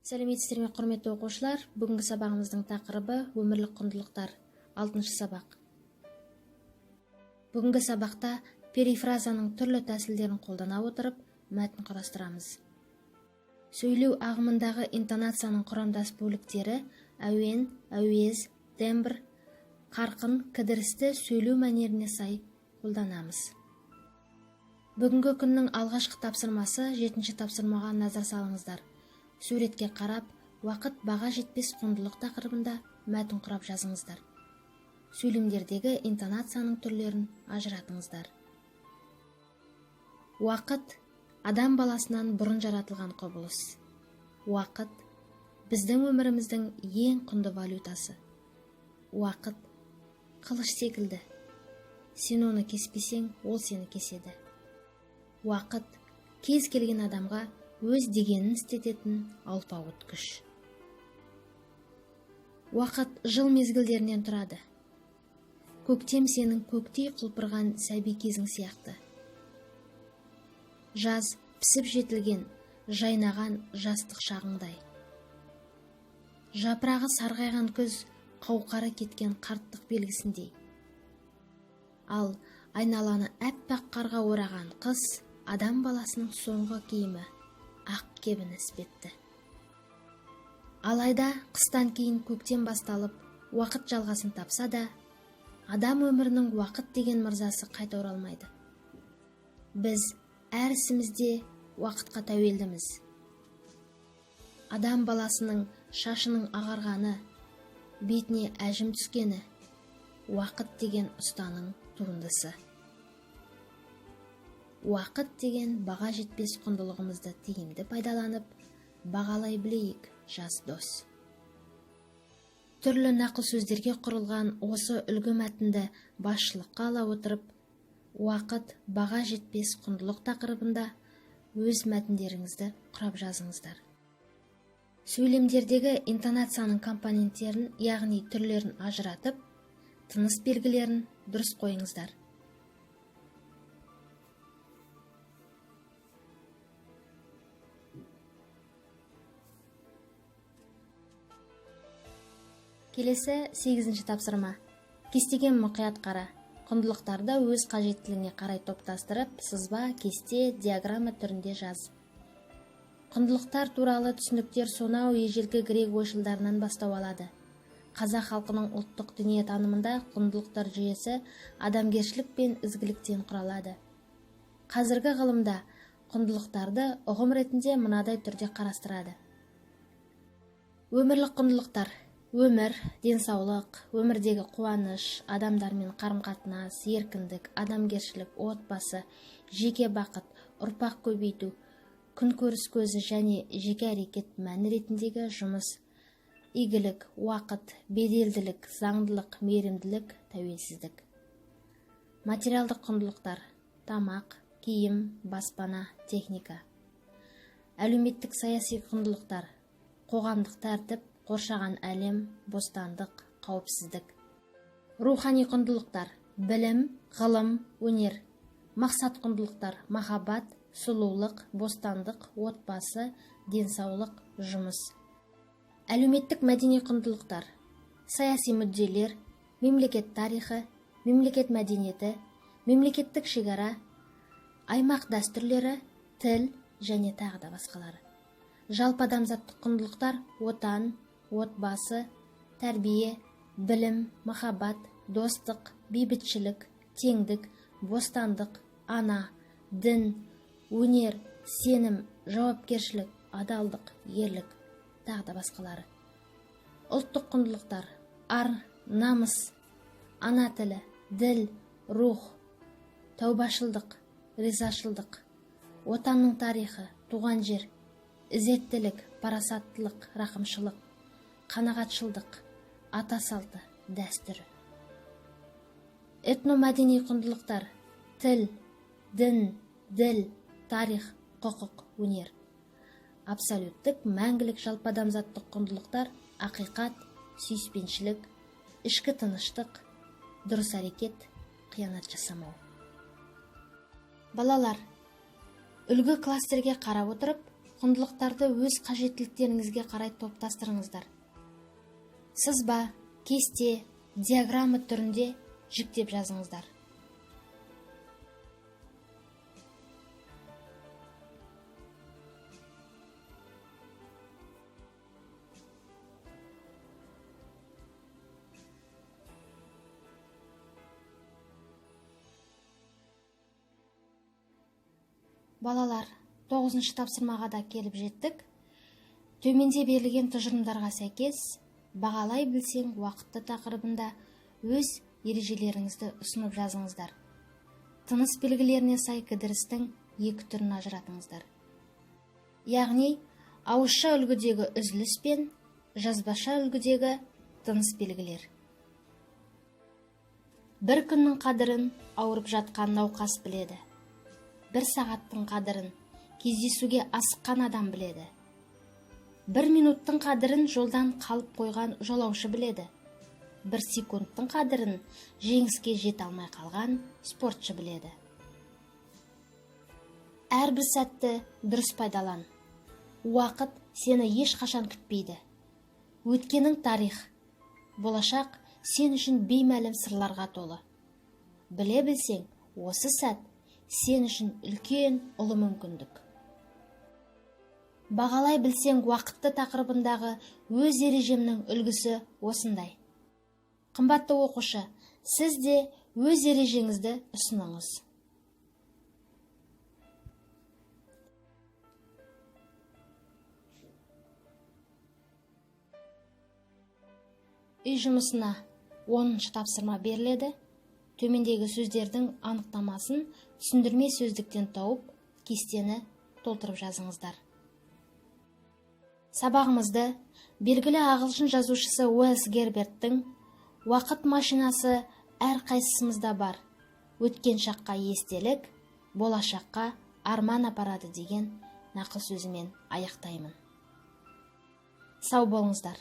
Сәлеметсіздер ме, құрметті оқушылар? Бүгінгі сабағымыздың тақырыбы өмірлік құндылықтар. 6-шы сабақ. Бүгінгі сабақта перифразаның түрлі тәсілдерін қолдана отырып, мәтін құрастырамыз. Сөйлеу ағымындағы интонацияның құрамдас бөліктері әуен, әуез, тембр, қарқын, кідірісті сөйлеу мәнеріне сай қолданамыз. Бүгінгі күннің алғашқы тапсырмасы 7-ші тапсырмаға назар салыңыздар. Суретке қарап, уақыт баға жетпес құндылық тақырыбында мәтін құрап жазыңыздар. Сөйлемдердегі интонацияның түрлерін ажыратыңыздар. Уақыт адам баласынан бұрын жаратылған құбылыс. Уақыт біздің өміріміздің ең құнды валютасы. Уақыт қылыш секілді. Сен оны кеспесең, ол сені кеседі. Уақыт кез келген адамға өз дегенін істететін алпауыт күш. Уақыт жыл мезгілдерінен тұрады. Көктем сенің көктей құлпырған сәби кезің сияқты. Жаз пісіп жетілген, жайнаған жастық шағыңдай. Жапырағы сарғайған күз қауқары кеткен қарттық белгісіндей. Ал айналаны әппақ қарға ораған қыс адам баласының соңғы киімі, ақ кебін іспетті. Алайда қыстан кейін көктем басталып, уақыт жалғасын тапса да, адам өмірінің уақыт деген мырзасы қайта оралмайды. Біз әр ісімізде уақытқа тәуелдіміз. Адам баласының шашының ағарғаны, бетіне әжім түскені, уақыт деген ұстаның туындысы. Уақыт деген баға жетпес құндылығымызды тиімді пайдаланып, бағалай білейік, жас дос. Түрлі нақыл сөздерге құрылған осы үлгі мәтінді басшылыққа ала отырып, уақыт баға жетпес құндылық тақырыбында өз мәтіндеріңізді құрап жазыңыздар. Сөйлемдердегі интонацияның компоненттерін, яғни түрлерін ажыратып, тыныс белгілерін дұрыс қойыңыздар. Келесі 8-ші тапсырма. Кестеге мұқият қара. Құндылықтарды өз қажеттілігіне қарай топтастырып, сызба, кесте, диаграмма түрінде жаз. Құндылықтар туралы түсініктер сонау ежелгі грек ойшылдарынан бастау алады. Қазақ халқының ұлттық дүниетанымында құндылықтар жүйесі адамгершілік пен ізгіліктен құралады. Қазіргі ғылымда құндылықтарды ұғым ретінде мынадай түрде қарастырады. Өмірлік құндылықтар: өмір, денсаулық, өмірдегі қуаныш, адамдармен қарым-қатынас, еркіндік, адамгершілік, отбасы, жеке бақыт, ұрпақ көбейту, күнкөріс көзі және жеке әрекет мәні ретіндегі жұмыс, игілік, уақыт, беделділік, заңдылық, мейірімділік, тәуелсіздік. Материалдық құндылықтар: тамақ, киім, баспана, техника. Әлеуметтік саяси құндылықтар: қоғамдық тәртіп, қоршаған әлем, бостандық, қауіпсіздік. Рухани құндылықтар: білім, ғылым, өнер. Мақсат құндылықтар: махаббат, сұлулық, бостандық, отбасы, денсаулық, жұмыс. Әлеуметтік мәдени құндылықтар: саяси мүдделер, мемлекет тарихы, мемлекет мәдениеті, мемлекеттік шекара, аймақ дәстүрлері, тіл және тағы да басқалары. Жалпы адамзаттық құндылықтар: отан, отбасы, тәрбие, білім, махаббат, достық, бейбітшілік, теңдік, бостандық, ана, дін, өнер, сенім, жауапкершілік, адалдық, ерлік, тағы да басқалары. Ұлттық құндылықтар: ар, намыс, ана тілі, діл, рух, тәубашылдық, ризашылдық, отанның тарихы, туған жер, ізеттілік, парасаттылық, рақымшылық, қанағатшылдық, ата салты, дәстүрі. Этномәдени құндылықтар: тіл, дін, діл, тарих, құқық, өнер. Абсолюттік, мәңгілік жалпы адамзаттық құндылықтар: ақиқат, сүйіспеншілік, ішкі тыныштық, дұрыс әрекет, қиянат жасамау. Балалар, үлгі кластерге қарап отырып, құндылықтарды өз қажеттіліктеріңізге қарай топтастырыңыздар. Сызба, кесте, диаграмма түрінде жіктеп жазыңыздар. Балалар, 9-шы тапсырмаға да келіп жеттік. Төменде берілген тұжырымдарға сәйкес, бағалай білсең уақытты тақырыбында өз ережелеріңізді ұсынып жазыңыздар. Тыныс белгілеріне сай кідірістің 2 түрін ажыратыңыздар. Яғни, ауызша үлгідегі үзіліс пен жазбаша үлгідегі тыныс белгілер. Бір күннің қадірін ауырып жатқан науқас біледі. 1 сағаттың қадірін кездесуге асыққан адам біледі. 1 минуттың қадірін жолдан қалып қойған жолаушы біледі. 1 секундтың қадірін жеңіске жете алмай қалған спортшы біледі. Әрбір сәтті дұрыс пайдалан. Уақыт сені ешқашан күтпейді. Өткенің тарих, болашақ сен үшін беймәлім сырларға толы. Біле білсең, осы сәт сен үшін үлкен ұлы мүмкіндік. Бағалай білсең уақытты тақырыбындағы өз ережемнің үлгісі осындай. Қымбатты оқушы, сіз де өз ережеңізді ұсыныңыз. Үй жұмысына 10-шы тапсырма беріледі. Төмендегі сөздердің анықтамасын түсіндірме сөздіктен тауып, кестені толтырып жазыңыздар. Сабағымызды белгілі ағылшын жазушысы Уэллс Герберттің «Уақыт машинасы әр қайсымызда бар. Өткен шаққа естелік, болашаққа арман апарады» деген нақыл сөзімен аяқтаймын. Сау болыңыздар.